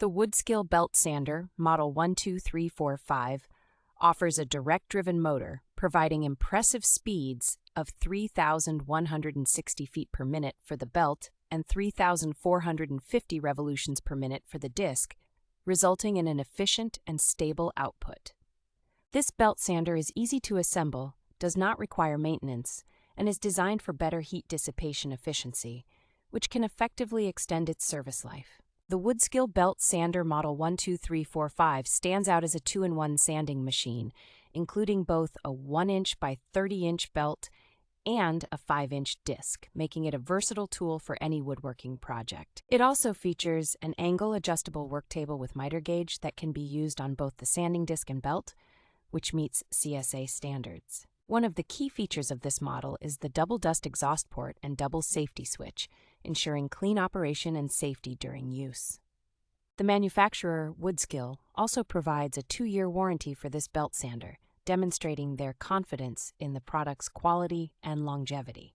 The Woodskil Belt Sander Model 12345 offers a direct-driven motor, providing impressive speeds of 3,160 feet per minute for the belt and 3,450 revolutions per minute for the disc, resulting in an efficient and stable output. This belt sander is easy to assemble, does not require maintenance, and is designed for better heat dissipation efficiency, which can effectively extend its service life. The Woodskil Belt Sander Model 12345 stands out as a 2-in-1 sanding machine, including both a 1-inch by 30-inch belt and a 5-inch disc, making it a versatile tool for any woodworking project. It also features an angle-adjustable work table with miter gauge that can be used on both the sanding disc and belt, which meets CSA standards. One of the key features of this model is the double dust exhaust port and double safety switch, ensuring clean operation and safety during use. The manufacturer, Woodskil, also provides a 2-year warranty for this belt sander, demonstrating their confidence in the product's quality and longevity.